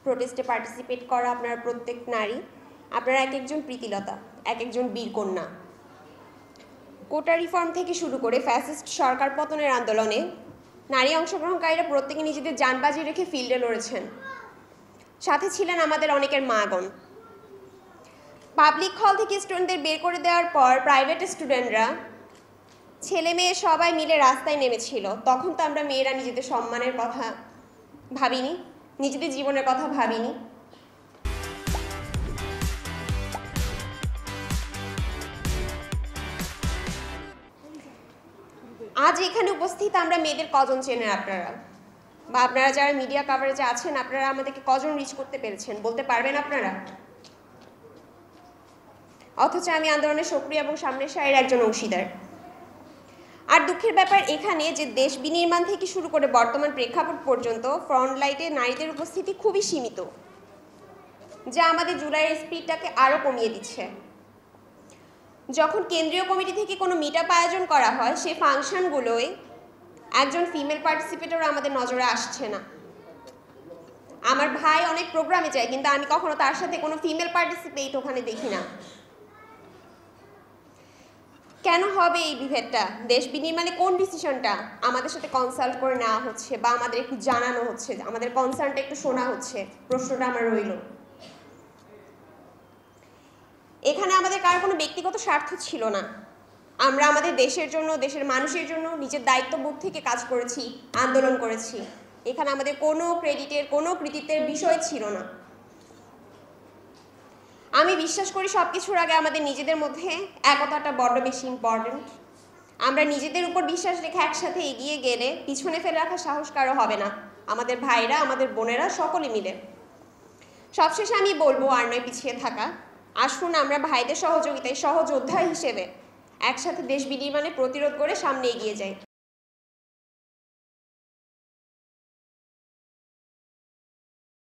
প্রোটেস্টে participate করা আপনারা প্রত্যেক নারী, আপনারা এক একজন প্রীতিলতা, এক একজন বীরকন্যা। কোটা রিফর্ম থেকে শুরু করে ফ্যাসিস্ট সরকার পতনের আন্দোলনে নারী অংশগ্রহণকারীরা প্রত্যেকে নিজেদের জান বাজি রেখে ফিল্ডে লড়েছেন। সাথে ছিলেন আমাদের অনেকের মাগণ। পাবলিক হল থেকে স্টুডেন্টদের বের করে দেওয়ার পর প্রাইভেট স্টুডেন্টরা ছেলে মেয়ে সবাই মিলে রাস্তায় নেমেছিল। তখন তো আমরা মেয়েরা নিজেদের সম্মানের কথা ভাবিনি, নিজেদের জীবনের কথা ভাবিনি। আজ এখানে উপস্থিত আমরা মেয়েদের কজন চেনেন আপনারা, বা আপনারা যারা মিডিয়া কভারেজে আছেন আপনারা আমাদেরকে কজন রিচ করতে পেরেছেন বলতে পারবেন আপনারা? অথচ আমি আন্দোলনের সক্রিয় এবং সামনের সারির একজন অংশীদার। আর দুঃখের ব্যাপার এখানে যে দেশ বিনির্মাণ থেকে শুরু করে বর্তমান প্রেক্ষাপট পর্যন্ত ফ্রন্টলাইনে নারীদের উপস্থিতি খুবই সীমিত, যা আমাদের জুলাইয়ের স্পিডটাকে আরও কমিয়ে দিচ্ছে। যখন কেন্দ্রীয় কমিটি থেকে কোনো মিটআপ আয়োজন করা হয় সেই ফাংশনগুলোয় একজন ফিমেল পার্টিসিপেটরও আমাদের নজরে আসছে না। আমার ভাই অনেক প্রোগ্রামে যায়, কিন্তু আমি কখনো তার সাথে কোনো ফিমেল পার্টিসিপেট ওখানে দেখি না। কেন হবে এই বিভেদটা? দেশ বিনির্মাণে কোন ডিসিশনটা আমাদের সাথে কনসাল্ট করে নেওয়া হচ্ছে বা আমাদের একটু জানানো হচ্ছে, আমাদের কনসার্নটা একটু শোনা হচ্ছে? প্রশ্নটা আমার রইল। এখানে আমাদের কার কোনো ব্যক্তিগত স্বার্থ ছিল না। আমরা আমাদের দেশের জন্য, দেশের মানুষের জন্য নিজের দায়িত্ববোধ থেকে কাজ করেছি, আন্দোলন করেছি। এখানে আমাদের কোনো ক্রেডিটের, কোনো কৃতিত্বের বিষয় ছিল না। আমি বিশ্বাস করি সব কিছুর আগে আমাদের নিজেদের মধ্যে একতাটা বড্ড বেশি ইম্পর্টেন্ট। আমরা নিজেদের উপর বিশ্বাস রেখে একসাথে এগিয়ে গেলে পিছনে ফেলে রাখার সাহস কারো হবে না, আমাদের ভাইরা, আমাদের বোনেরা সকলে মিলে। সবশেষে আমি বলবো, আর নয় পিছিয়ে থাকা, আসুন আমরা ভাইদের সহযোগিতায় সহযোদ্ধা হিসেবে একসাথে দেশ বিনির্মাণে প্রতিরোধ করে সামনে এগিয়ে যাই।